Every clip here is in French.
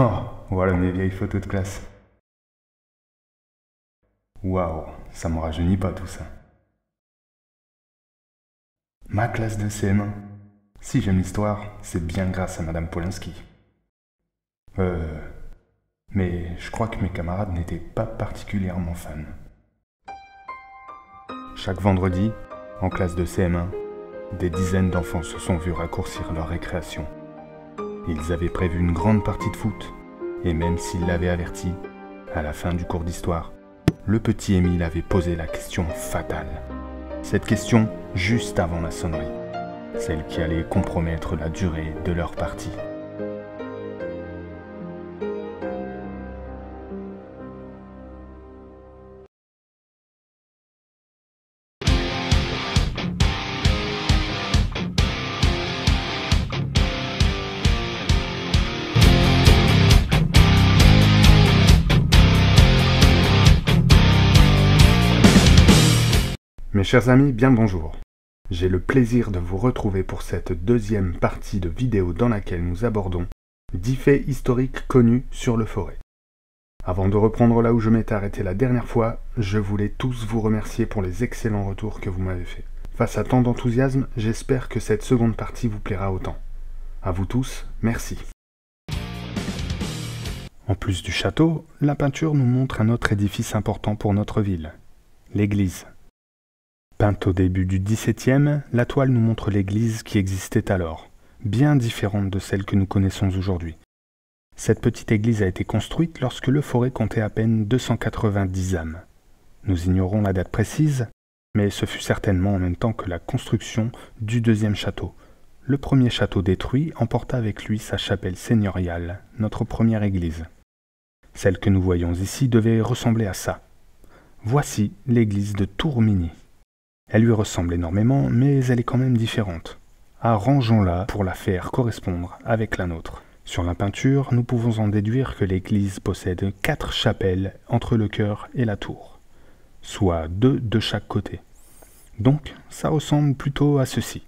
Oh, voilà mes vieilles photos de classe. Waouh, ça me rajeunit pas tout ça. Ma classe de CM1. Si j'aime l'histoire, c'est bien grâce à Madame Polanski. Mais je crois que mes camarades n'étaient pas particulièrement fans. Chaque vendredi, en classe de CM1, des dizaines d'enfants se sont vus raccourcir leur récréation. Ils avaient prévu une grande partie de foot, et même s'ils l'avaient averti, à la fin du cours d'histoire, le petit Émile avait posé la question fatale. Cette question juste avant la sonnerie, celle qui allait compromettre la durée de leur partie. Mes chers amis, bien le bonjour. J'ai le plaisir de vous retrouver pour cette deuxième partie de vidéo dans laquelle nous abordons 10 faits historiques connus sur le Forez. Avant de reprendre là où je m'étais arrêté la dernière fois, je voulais tous vous remercier pour les excellents retours que vous m'avez faits. Face à tant d'enthousiasme, j'espère que cette seconde partie vous plaira autant. À vous tous, merci. En plus du château, la peinture nous montre un autre édifice important pour notre ville, l'église. Peinte au début du XVIIe, la toile nous montre l'église qui existait alors, bien différente de celle que nous connaissons aujourd'hui. Cette petite église a été construite lorsque le Forez comptait à peine 290 âmes. Nous ignorons la date précise, mais ce fut certainement en même temps que la construction du deuxième château. Le premier château détruit emporta avec lui sa chapelle seigneuriale, notre première église. Celle que nous voyons ici devait ressembler à ça. Voici l'église de Tourmigny. Elle lui ressemble énormément, mais elle est quand même différente. Arrangeons-la pour la faire correspondre avec la nôtre. Sur la peinture, nous pouvons en déduire que l'église possède 4 chapelles entre le chœur et la tour, soit 2 de chaque côté. Donc, ça ressemble plutôt à ceci.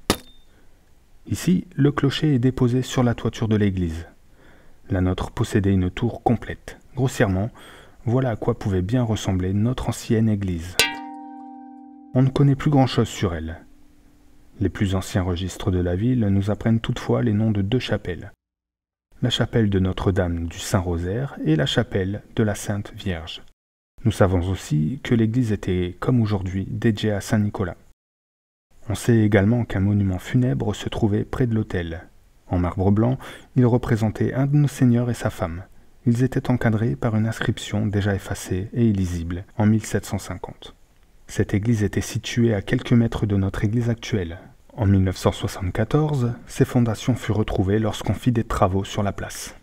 Ici, le clocher est déposé sur la toiture de l'église. La nôtre possédait une tour complète. Grossièrement, voilà à quoi pouvait bien ressembler notre ancienne église. On ne connaît plus grand-chose sur elle. Les plus anciens registres de la ville nous apprennent toutefois les noms de 2 chapelles. La chapelle de Notre-Dame du Saint-Rosaire et la chapelle de la Sainte Vierge. Nous savons aussi que l'église était, comme aujourd'hui, dédiée à Saint-Nicolas. On sait également qu'un monument funèbre se trouvait près de l'autel. En marbre blanc, il représentait un de nos seigneurs et sa femme. Ils étaient encadrés par une inscription déjà effacée et illisible en 1750. Cette église était située à quelques mètres de notre église actuelle. En 1974, ses fondations furent retrouvées lorsqu'on fit des travaux sur la place.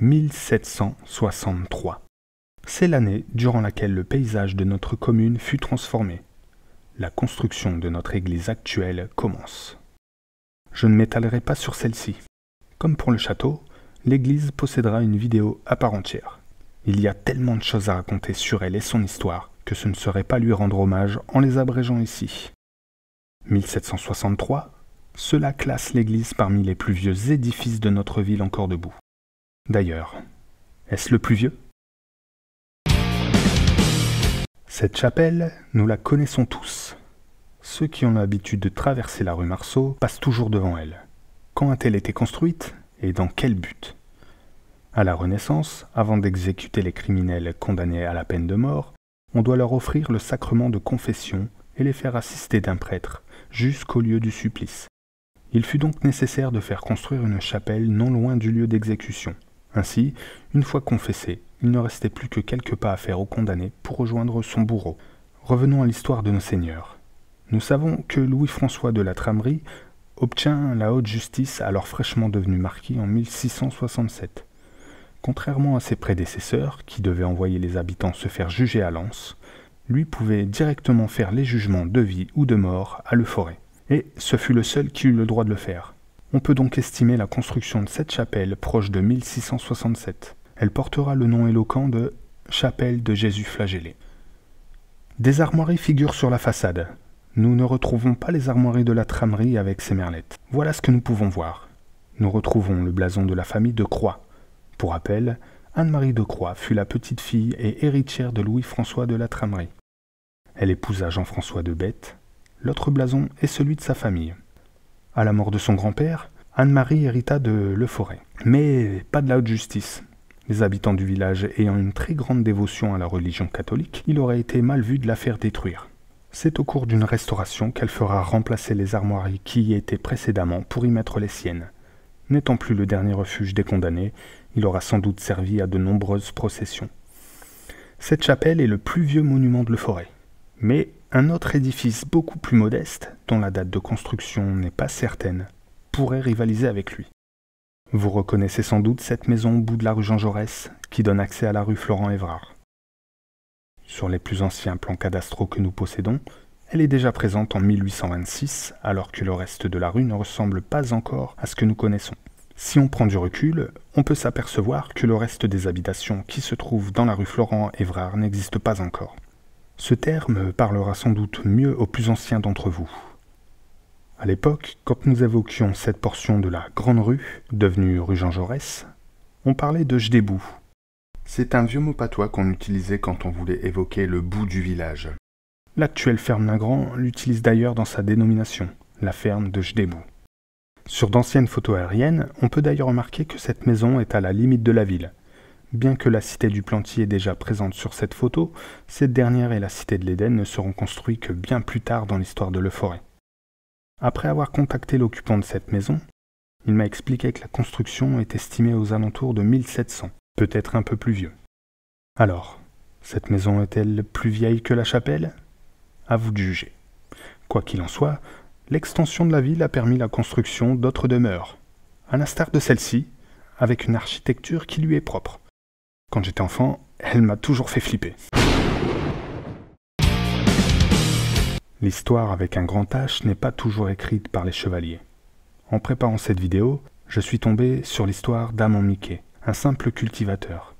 1763. C'est l'année durant laquelle le paysage de notre commune fut transformé. La construction de notre église actuelle commence. Je ne m'étalerai pas sur celle-ci. Comme pour le château, l'église possédera une vidéo à part entière. Il y a tellement de choses à raconter sur elle et son histoire que ce ne serait pas lui rendre hommage en les abrégeant ici. 1763, cela classe l'église parmi les plus vieux édifices de notre ville encore debout. D'ailleurs, est-ce le plus vieux? Cette chapelle, nous la connaissons tous. Ceux qui ont l'habitude de traverser la rue Marceau passent toujours devant elle. Quand a-t-elle été construite et dans quel but? À la Renaissance, avant d'exécuter les criminels condamnés à la peine de mort, on doit leur offrir le sacrement de confession et les faire assister d'un prêtre jusqu'au lieu du supplice. Il fut donc nécessaire de faire construire une chapelle non loin du lieu d'exécution. Ainsi, une fois confessé, il ne restait plus que quelques pas à faire au condamné pour rejoindre son bourreau. Revenons à l'histoire de nos seigneurs. Nous savons que Louis-François de la Trémerie obtient la haute justice alors fraîchement devenu marquis en 1667. Contrairement à ses prédécesseurs, qui devaient envoyer les habitants se faire juger à Lens, lui pouvait directement faire les jugements de vie ou de mort à Le Forez. Et ce fut le seul qui eut le droit de le faire. On peut donc estimer la construction de cette chapelle proche de 1667. Elle portera le nom éloquent de « Chapelle de Jésus flagellé ». Des armoiries figurent sur la façade. Nous ne retrouvons pas les armoiries de la Trémerie avec ses merlettes. Voilà ce que nous pouvons voir. Nous retrouvons le blason de la famille de Croix, Pour rappel, Anne-Marie de Croix fut la petite-fille et héritière de Louis-François de la Trémery. Elle épousa Jean-François de Bette. L'autre blason est celui de sa famille. À la mort de son grand-père, Anne-Marie hérita de Le Forêt, mais pas de la haute justice. Les habitants du village ayant une très grande dévotion à la religion catholique, il aurait été mal vu de la faire détruire. C'est au cours d'une restauration qu'elle fera remplacer les armoiries qui y étaient précédemment pour y mettre les siennes. N'étant plus le dernier refuge des condamnés, il aura sans doute servi à de nombreuses processions. Cette chapelle est le plus vieux monument de Le Forêt. Mais un autre édifice beaucoup plus modeste, dont la date de construction n'est pas certaine, pourrait rivaliser avec lui. Vous reconnaissez sans doute cette maison au bout de la rue Jean Jaurès, qui donne accès à la rue Florent-Évrard. Sur les plus anciens plans cadastraux que nous possédons, elle est déjà présente en 1826, alors que le reste de la rue ne ressemble pas encore à ce que nous connaissons. Si on prend du recul, on peut s'apercevoir que le reste des habitations qui se trouvent dans la rue Florent-Évrard n'existe pas encore. Ce terme parlera sans doute mieux aux plus anciens d'entre vous. À l'époque, quand nous évoquions cette portion de la Grande Rue, devenue rue Jean Jaurès, on parlait de Jdébou. C'est un vieux mot patois qu'on utilisait quand on voulait évoquer le bout du village. L'actuelle ferme Nagrand l'utilise d'ailleurs dans sa dénomination, la ferme de Jdébou. Sur d'anciennes photos aériennes, on peut d'ailleurs remarquer que cette maison est à la limite de la ville. Bien que la cité du Plantier est déjà présente sur cette photo, cette dernière et la cité de l'Éden ne seront construites que bien plus tard dans l'histoire de Le Forêt. Après avoir contacté l'occupant de cette maison, il m'a expliqué que la construction est estimée aux alentours de 1700, peut-être un peu plus vieux. Alors, cette maison est-elle plus vieille que la chapelle ? À vous de juger. Quoi qu'il en soit, l'extension de la ville a permis la construction d'autres demeures, à l'instar de celle-ci, avec une architecture qui lui est propre. Quand j'étais enfant, elle m'a toujours fait flipper. L'histoire avec un grand H n'est pas toujours écrite par les chevaliers. En préparant cette vidéo, je suis tombé sur l'histoire d'Amand Miquet, un simple cultivateur.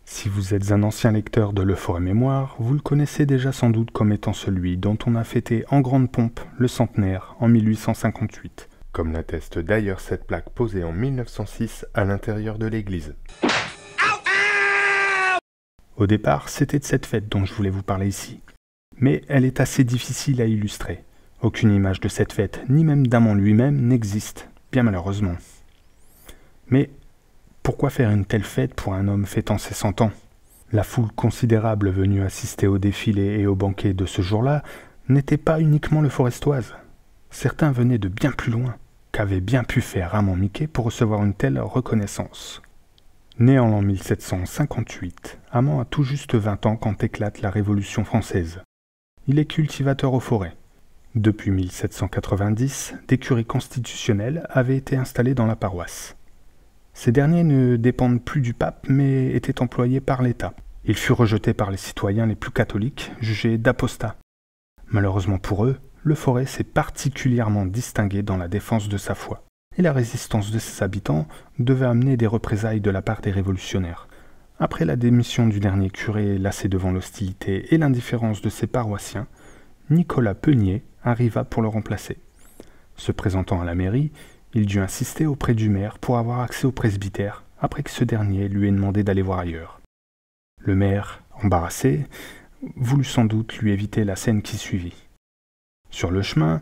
Si vous êtes un ancien lecteur de Le Forêt Mémoire, vous le connaissez déjà sans doute comme étant celui dont on a fêté en grande pompe le centenaire en 1858. Comme l'atteste d'ailleurs cette plaque posée en 1906 à l'intérieur de l'église. Au départ, c'était de cette fête dont je voulais vous parler ici. Mais elle est assez difficile à illustrer. Aucune image de cette fête, ni même d'Amand lui-même, n'existe, bien malheureusement. Mais pourquoi faire une telle fête pour un homme fêtant ses 100 ans ? La foule considérable venue assister au défilé et au banquet de ce jour-là n'était pas uniquement le Forestoise. Certains venaient de bien plus loin. Qu'avait bien pu faire Amand Miquet pour recevoir une telle reconnaissance ? Né en l'an 1758, Amand a tout juste 20 ans quand éclate la Révolution française. Il est cultivateur aux forêts. Depuis 1790, des curés constitutionnels avaient été installés dans la paroisse. Ces derniers ne dépendent plus du pape, mais étaient employés par l'État. Il fut rejeté par les citoyens les plus catholiques, jugés d'apostats. Malheureusement pour eux, Le Forêt s'est particulièrement distingué dans la défense de sa foi. Et la résistance de ses habitants devait amener des représailles de la part des révolutionnaires. Après la démission du dernier curé lassé devant l'hostilité et l'indifférence de ses paroissiens, Nicolas Peunier arriva pour le remplacer. Se présentant à la mairie, il dut insister auprès du maire pour avoir accès au presbytère, après que ce dernier lui ait demandé d'aller voir ailleurs. Le maire, embarrassé, voulut sans doute lui éviter la scène qui suivit. Sur le chemin,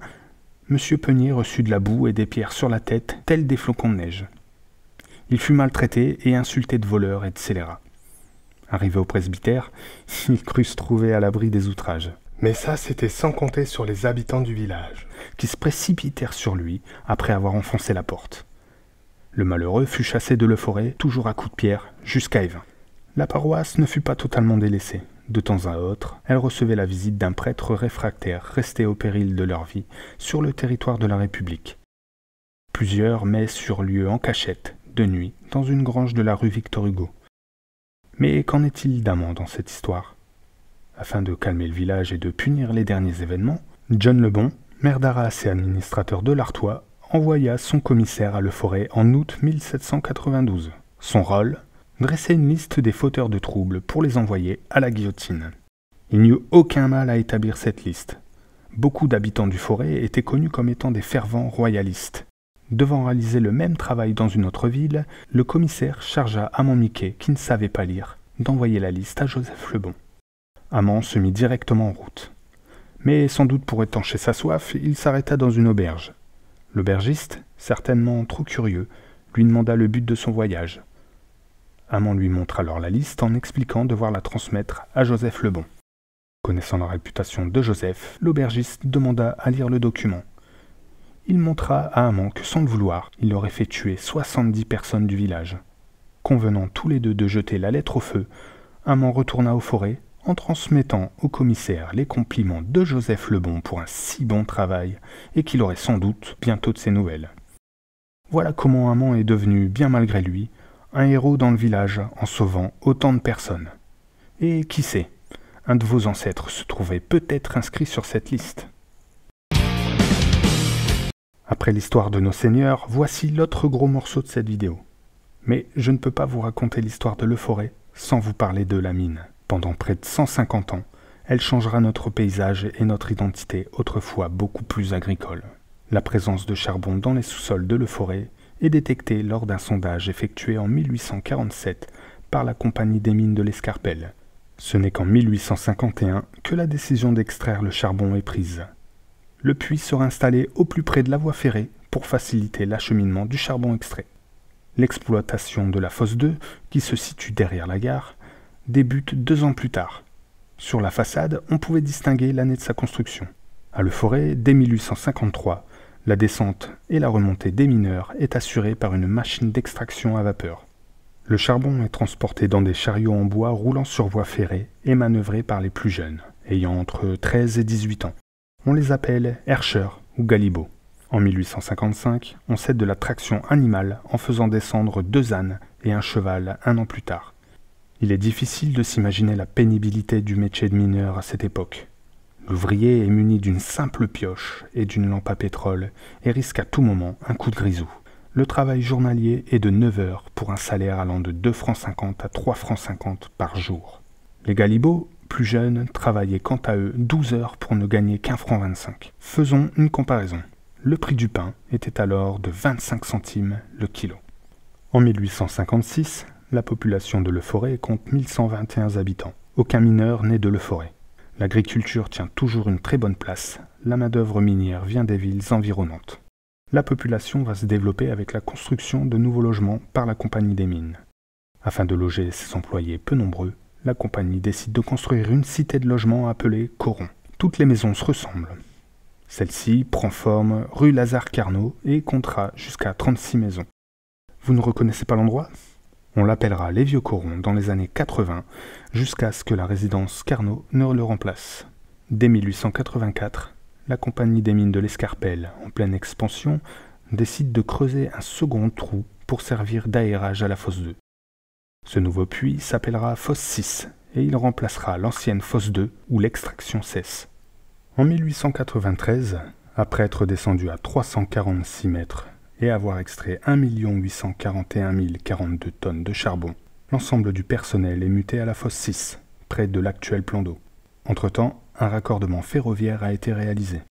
M. Peunier reçut de la boue et des pierres sur la tête, tels des flocons de neige. Il fut maltraité et insulté de voleur et de scélérat. Arrivé au presbytère, il crut se trouver à l'abri des outrages. Mais ça, c'était sans compter sur les habitants du village, qui se précipitèrent sur lui après avoir enfoncé la porte. Le malheureux fut chassé de Le Forêt, toujours à coups de pierre, jusqu'à Évin. La paroisse ne fut pas totalement délaissée. De temps à autre, elle recevait la visite d'un prêtre réfractaire resté au péril de leur vie sur le territoire de la République. Plusieurs messes eurent lieu en cachette, de nuit, dans une grange de la rue Victor Hugo. Mais qu'en est-il d'Amand dans cette histoire ? Afin de calmer le village et de punir les derniers événements, John Lebon, maire d'Arras et administrateur de l'Artois, envoya son commissaire à Le Forêt en août 1792. Son rôle ? Dresser une liste des fauteurs de troubles pour les envoyer à la guillotine. Il n'y eut aucun mal à établir cette liste. Beaucoup d'habitants du Forêt étaient connus comme étant des fervents royalistes. Devant réaliser le même travail dans une autre ville, le commissaire chargea Amand Miquet, qui ne savait pas lire, d'envoyer la liste à Joseph Lebon. Amand se mit directement en route. Mais sans doute pour étancher sa soif, il s'arrêta dans une auberge. L'aubergiste, certainement trop curieux, lui demanda le but de son voyage. Amand lui montre alors la liste en expliquant devoir la transmettre à Joseph Lebon. Connaissant la réputation de Joseph, l'aubergiste demanda à lire le document. Il montra à Amand que sans le vouloir, il aurait fait tuer 70 personnes du village. Convenant tous les deux de jeter la lettre au feu, Amand retourna aux forêts en transmettant au commissaire les compliments de Joseph Lebon pour un si bon travail et qu'il aurait sans doute bientôt de ses nouvelles. Voilà comment Amand est devenu, bien malgré lui, un héros dans le village en sauvant autant de personnes. Et qui sait, un de vos ancêtres se trouvait peut-être inscrit sur cette liste. Après l'histoire de nos seigneurs, voici l'autre gros morceau de cette vidéo. Mais je ne peux pas vous raconter l'histoire de Leforest sans vous parler de la mine. Pendant près de 150 ans, elle changera notre paysage et notre identité autrefois beaucoup plus agricole. La présence de charbon dans les sous-sols de Leforest est détectée lors d'un sondage effectué en 1847 par la Compagnie des mines de l'Escarpelle. Ce n'est qu'en 1851 que la décision d'extraire le charbon est prise. Le puits sera installé au plus près de la voie ferrée pour faciliter l'acheminement du charbon extrait. L'exploitation de la fosse 2, qui se situe derrière la gare, débute 2 ans plus tard. Sur la façade, on pouvait distinguer l'année de sa construction. À Leforest, dès 1853, la descente et la remontée des mineurs est assurée par une machine d'extraction à vapeur. Le charbon est transporté dans des chariots en bois roulant sur voie ferrée et manœuvrés par les plus jeunes, ayant entre 13 et 18 ans. On les appelle herscheurs ou galibots. En 1855, on cède de la traction animale en faisant descendre 2 ânes et un cheval 1 an plus tard. Il est difficile de s'imaginer la pénibilité du métier de mineur à cette époque. L'ouvrier est muni d'une simple pioche et d'une lampe à pétrole et risque à tout moment un coup de grisou. Le travail journalier est de 9 heures pour un salaire allant de 2,50 francs à 3,50 francs par jour. Les galibots, plus jeunes, travaillaient quant à eux 12 heures pour ne gagner qu'1,25 franc. Faisons une comparaison. Le prix du pain était alors de 25 centimes le kilo. En 1856, la population de Leforest compte 1121 habitants. Aucun mineur n'est de Leforest. L'agriculture tient toujours une très bonne place. La main-d'œuvre minière vient des villes environnantes. La population va se développer avec la construction de nouveaux logements par la Compagnie des mines. Afin de loger ses employés peu nombreux, la compagnie décide de construire une cité de logements appelée Coron. Toutes les maisons se ressemblent. Celle-ci prend forme rue Lazare-Carnot et comptera jusqu'à 36 maisons. Vous ne reconnaissez pas l'endroit ? On l'appellera les Vieux Corons dans les années 80, jusqu'à ce que la résidence Carnot ne le remplace. Dès 1884, la Compagnie des mines de l'Escarpelle, en pleine expansion, décide de creuser un second trou pour servir d'aérage à la fosse 2. Ce nouveau puits s'appellera fosse 6 et il remplacera l'ancienne fosse 2 où l'extraction cesse. En 1893, après être descendu à 346 mètres et avoir extrait 1 841 042 tonnes de charbon, l'ensemble du personnel est muté à la fosse 6, près de l'actuel plan d'eau. Entre-temps, un raccordement ferroviaire a été réalisé.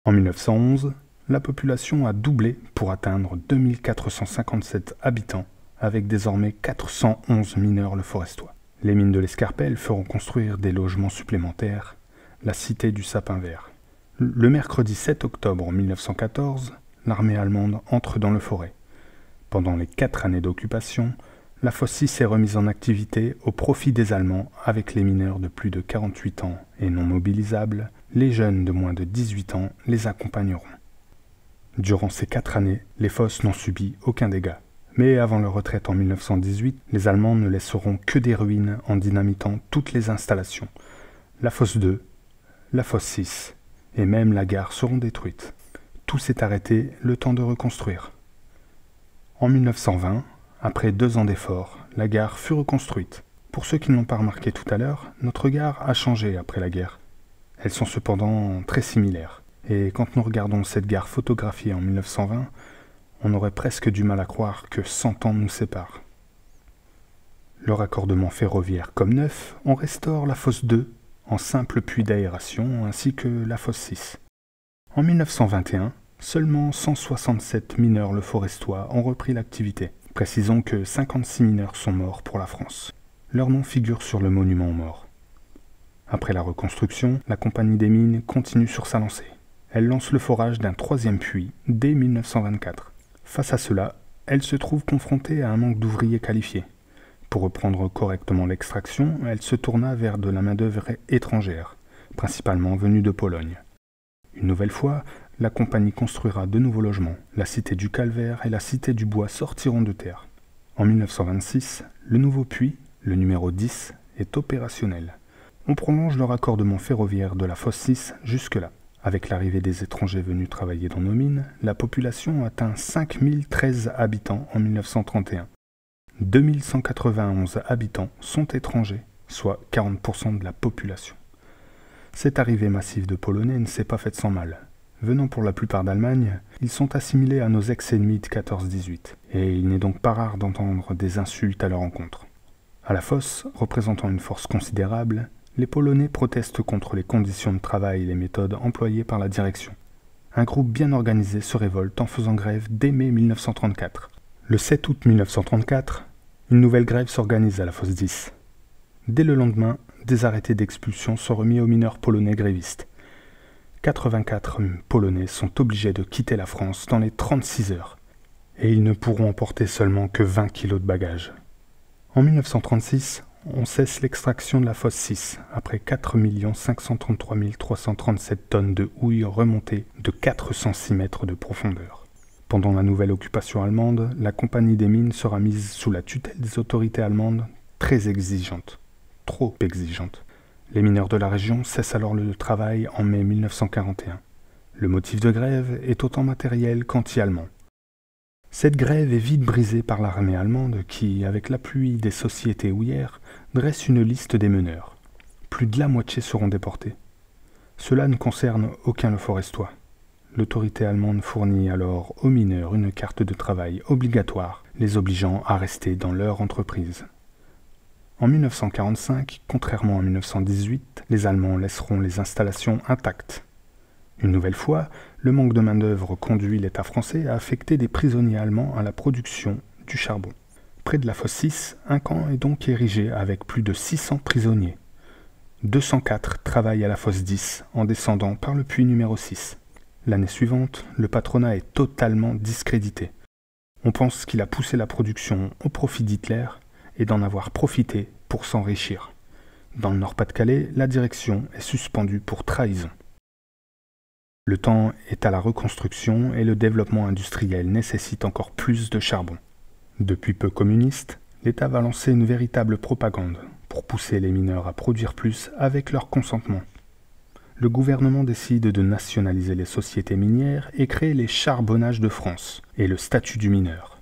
En 1911, la population a doublé pour atteindre 2457 habitants, avec désormais 411 mineurs leforestois. Les mines de l'Escarpelle feront construire des logements supplémentaires, la cité du Sapin Vert. Le mercredi 7 octobre 1914, l'armée allemande entre dans Leforest. Pendant les 4 années d'occupation, la fosse 6 est remise en activité au profit des Allemands avec les mineurs de plus de 48 ans et non mobilisables. Les jeunes de moins de 18 ans les accompagneront. Durant ces 4 années, les fosses n'ont subi aucun dégât. Mais avant leur retraite en 1918, les Allemands ne laisseront que des ruines en dynamitant toutes les installations. La fosse 2, la fosse 6 et même la gare seront détruites. Tout s'est arrêté le temps de reconstruire. En 1920, après 2 ans d'efforts, la gare fut reconstruite. Pour ceux qui ne l'ont pas remarqué tout à l'heure, notre gare a changé après la guerre. Elles sont cependant très similaires. Et quand nous regardons cette gare photographiée en 1920, on aurait presque du mal à croire que 100 ans nous séparent. Le raccordement ferroviaire comme neuf, on restaure la fosse 2 en simple puits d'aération ainsi que la fosse 6. En 1921, Seulement 167 mineurs leforestois ont repris l'activité. Précisons que 56 mineurs sont morts pour la France. Leur nom figure sur le monument aux morts. Après la reconstruction, la Compagnie des mines continue sur sa lancée. Elle lance le forage d'un troisième puits dès 1924. Face à cela, elle se trouve confrontée à un manque d'ouvriers qualifiés. Pour reprendre correctement l'extraction, elle se tourna vers de la main-d'œuvre étrangère, principalement venue de Pologne. Une nouvelle fois, la compagnie construira de nouveaux logements. La cité du Calvaire et la cité du Bois sortiront de terre. En 1926, le nouveau puits, le numéro 10, est opérationnel. On prolonge le raccordement ferroviaire de la fosse 6 jusque-là. Avec l'arrivée des étrangers venus travailler dans nos mines, la population atteint 5013 habitants en 1931. 2191 habitants sont étrangers, soit 40% de la population. Cette arrivée massive de Polonais ne s'est pas faite sans mal. Venant pour la plupart d'Allemagne, ils sont assimilés à nos ex-ennemis de 14-18, et il n'est donc pas rare d'entendre des insultes à leur encontre. À la fosse, représentant une force considérable, les Polonais protestent contre les conditions de travail et les méthodes employées par la direction. Un groupe bien organisé se révolte en faisant grève dès mai 1934. Le 7 août 1934, une nouvelle grève s'organise à la fosse 10. Dès le lendemain, des arrêtés d'expulsion sont remis aux mineurs polonais grévistes. 84 Polonais sont obligés de quitter la France dans les 36 heures, et ils ne pourront emporter seulement que 20 kilos de bagages. En 1936, on cesse l'extraction de la fosse 6, après 4 533 337 tonnes de houille remontées de 406 mètres de profondeur. Pendant la nouvelle occupation allemande, la Compagnie des mines sera mise sous la tutelle des autorités allemandes très exigeantes. Trop exigeantes. Les mineurs de la région cessent alors le travail en mai 1941. Le motif de grève est autant matériel qu'anti-allemand. Cette grève est vite brisée par l'armée allemande qui, avec l'appui des sociétés houillères, dresse une liste des meneurs. Plus de la moitié seront déportés. Cela ne concerne aucun leforestois. L'autorité allemande fournit alors aux mineurs une carte de travail obligatoire, les obligeant à rester dans leur entreprise. En 1945, contrairement à 1918, les Allemands laisseront les installations intactes. Une nouvelle fois, le manque de main-d'œuvre conduit l'État français à affecter des prisonniers allemands à la production du charbon. Près de la fosse 6, un camp est donc érigé avec plus de 600 prisonniers. 204 travaillent à la fosse 10 en descendant par le puits numéro 6. L'année suivante, le patronat est totalement discrédité. On pense qu'il a poussé la production au profit d'Hitler et d'en avoir profité pour s'enrichir. Dans le Nord-Pas-de-Calais, la direction est suspendue pour trahison. Le temps est à la reconstruction et le développement industriel nécessite encore plus de charbon. Depuis peu communiste, l'État va lancer une véritable propagande pour pousser les mineurs à produire plus avec leur consentement. Le gouvernement décide de nationaliser les sociétés minières et créer les charbonnages de France et le statut du mineur.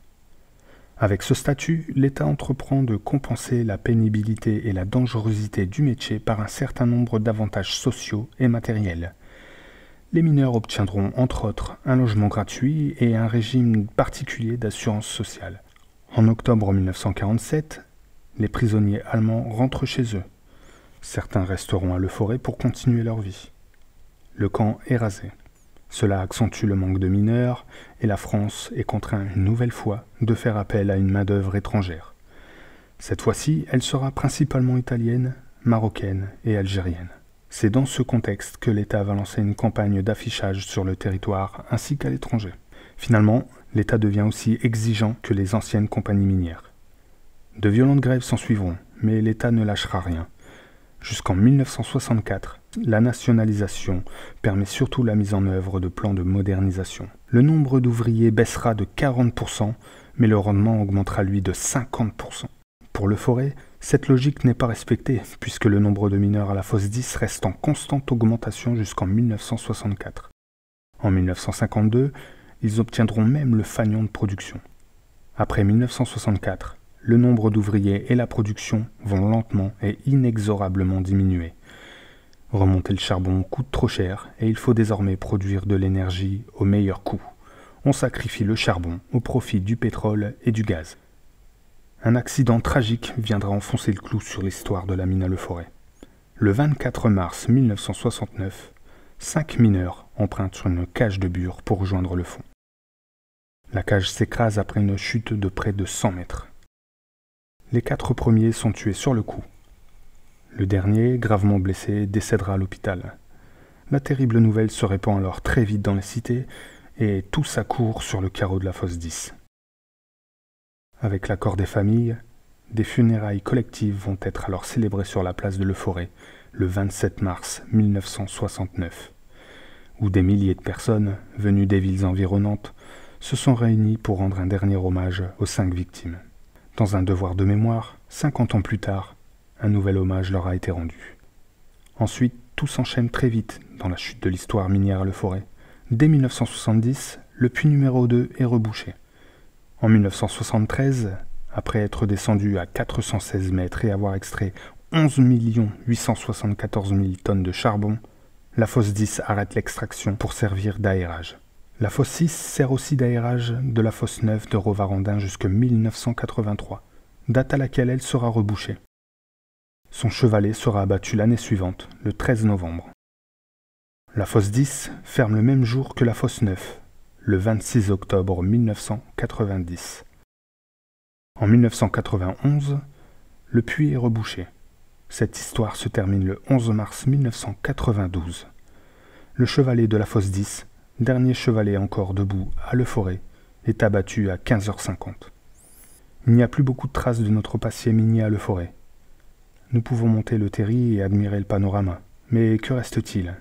Avec ce statut, l'État entreprend de compenser la pénibilité et la dangerosité du métier par un certain nombre d'avantages sociaux et matériels. Les mineurs obtiendront entre autres un logement gratuit et un régime particulier d'assurance sociale. En octobre 1947, les prisonniers allemands rentrent chez eux. Certains resteront à Leforest pour continuer leur vie. Le camp est rasé. Cela accentue le manque de mineurs et la France est contrainte une nouvelle fois de faire appel à une main-d'œuvre étrangère. Cette fois-ci, elle sera principalement italienne, marocaine et algérienne. C'est dans ce contexte que l'État va lancer une campagne d'affichage sur le territoire ainsi qu'à l'étranger. Finalement, l'État devient aussi exigeant que les anciennes compagnies minières. De violentes grèves s'ensuivront, mais l'État ne lâchera rien. Jusqu'en 1964, la nationalisation permet surtout la mise en œuvre de plans de modernisation. Le nombre d'ouvriers baissera de 40%, mais le rendement augmentera lui de 50%. Pour Leforest, cette logique n'est pas respectée, puisque le nombre de mineurs à la fosse 10 reste en constante augmentation jusqu'en 1964. En 1952, ils obtiendront même le fanion de production. Après 1964, le nombre d'ouvriers et la production vont lentement et inexorablement diminuer. Remonter le charbon coûte trop cher et il faut désormais produire de l'énergie au meilleur coût. On sacrifie le charbon au profit du pétrole et du gaz. Un accident tragique viendra enfoncer le clou sur l'histoire de la mine à Leforest. Le 24 mars 1969, 5 mineurs empruntent sur une cage de bure pour rejoindre le fond. La cage s'écrase après une chute de près de 100 mètres. Les 4 premiers sont tués sur le coup. Le dernier, gravement blessé, décédera à l'hôpital. La terrible nouvelle se répand alors très vite dans les cités et tous accourent sur le carreau de la fosse 10. Avec l'accord des familles, des funérailles collectives vont être alors célébrées sur la place de Leforest le 27 mars 1969, où des milliers de personnes, venues des villes environnantes, se sont réunies pour rendre un dernier hommage aux 5 victimes. Dans un devoir de mémoire, 50 ans plus tard, un nouvel hommage leur a été rendu. Ensuite, tout s'enchaîne très vite dans la chute de l'histoire minière à Leforest. Dès 1970, le puits numéro 2 est rebouché. En 1973, après être descendu à 416 mètres et avoir extrait 11 874 000 tonnes de charbon, la fosse 10 arrête l'extraction pour servir d'aérage. La fosse 6 sert aussi d'aérage de la fosse 9 de Rovarandin jusqu'en 1983, date à laquelle elle sera rebouchée. Son chevalet sera abattu l'année suivante, le 13 novembre. La fosse 10 ferme le même jour que la fosse 9, le 26 octobre 1990. En 1991, le puits est rebouché. Cette histoire se termine le 11 mars 1992. Le chevalet de la fosse 10, dernier chevalet encore debout à Leforest, est abattu à 15h50. Il n'y a plus beaucoup de traces de notre passé minier à Leforest. Nous pouvons monter le terri et admirer le panorama. Mais que reste-t-il?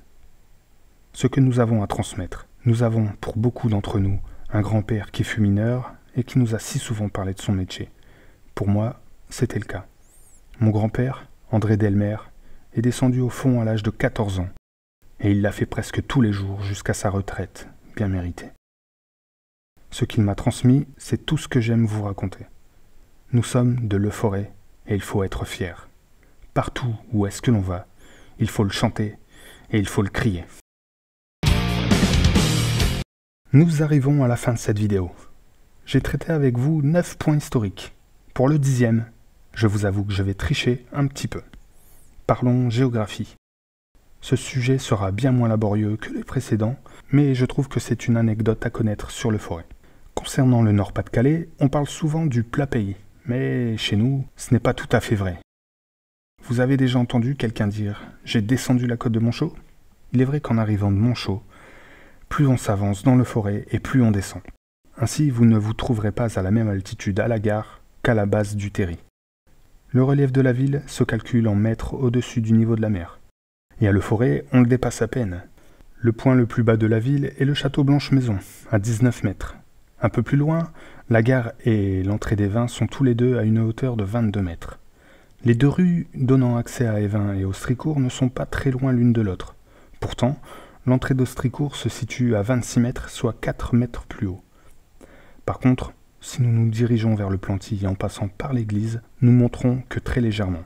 Ce que nous avons à transmettre. Nous avons, pour beaucoup d'entre nous, un grand-père qui fut mineur et qui nous a si souvent parlé de son métier. Pour moi, c'était le cas. Mon grand-père, André Delmer, est descendu au fond à l'âge de 14 ans. Et il l'a fait presque tous les jours jusqu'à sa retraite, bien méritée. Ce qu'il m'a transmis, c'est tout ce que j'aime vous raconter. Nous sommes de Leforest et il faut être fier. Partout où est-ce que l'on va, il faut le chanter et il faut le crier. Nous arrivons à la fin de cette vidéo. J'ai traité avec vous 9 points historiques. Pour le 10e, je vous avoue que je vais tricher un petit peu. Parlons géographie. Ce sujet sera bien moins laborieux que les précédents, mais je trouve que c'est une anecdote à connaître sur Leforest. Concernant le Nord-Pas-de-Calais, on parle souvent du plat pays, mais chez nous, ce n'est pas tout à fait vrai. Vous avez déjà entendu quelqu'un dire « j'ai descendu la côte de Montchaux » ? Il est vrai qu'en arrivant de Montchaux, plus on s'avance dans Leforest et plus on descend. Ainsi, vous ne vous trouverez pas à la même altitude à la gare qu'à la base du terri. Le relief de la ville se calcule en mètres au-dessus du niveau de la mer. Et à Leforest, on le dépasse à peine. Le point le plus bas de la ville est le château Blanche-Maison, à 19 mètres. Un peu plus loin, la gare et l'entrée des Vins sont tous les deux à une hauteur de 22 mètres. Les 2 rues donnant accès à Évin et Austricourt ne sont pas très loin l'une de l'autre. Pourtant, l'entrée d'Austricourt se situe à 26 mètres, soit 4 mètres plus haut. Par contre, si nous nous dirigeons vers le Planty en passant par l'église, nous monterons que très légèrement.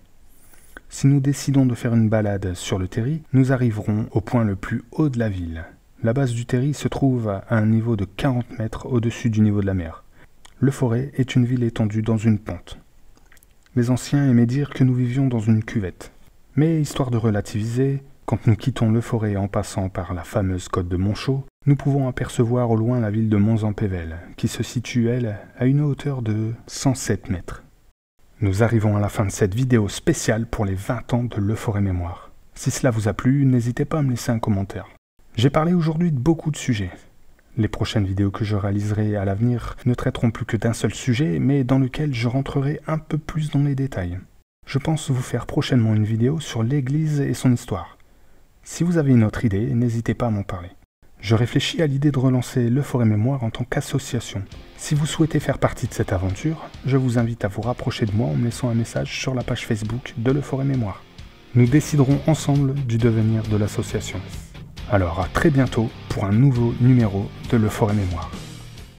Si nous décidons de faire une balade sur le terri, nous arriverons au point le plus haut de la ville. La base du terri se trouve à un niveau de 40 mètres au-dessus du niveau de la mer. Leforest est une ville étendue dans une pente. Les anciens aimaient dire que nous vivions dans une cuvette. Mais histoire de relativiser, quand nous quittons Leforest en passant par la fameuse côte de Montchaux, nous pouvons apercevoir au loin la ville de Mons-en-Pévèle, qui se situe, elle, à une hauteur de 107 mètres. Nous arrivons à la fin de cette vidéo spéciale pour les 20 ans de Leforest Mémoire. Si cela vous a plu, n'hésitez pas à me laisser un commentaire. J'ai parlé aujourd'hui de beaucoup de sujets. Les prochaines vidéos que je réaliserai à l'avenir ne traiteront plus que d'un seul sujet, mais dans lequel je rentrerai un peu plus dans les détails. Je pense vous faire prochainement une vidéo sur l'église et son histoire. Si vous avez une autre idée, n'hésitez pas à m'en parler. Je réfléchis à l'idée de relancer Leforest Mémoire en tant qu'association. Si vous souhaitez faire partie de cette aventure, je vous invite à vous rapprocher de moi en me laissant un message sur la page Facebook de Leforest Mémoire. Nous déciderons ensemble du devenir de l'association. Alors à très bientôt pour un nouveau numéro de Leforest Mémoire.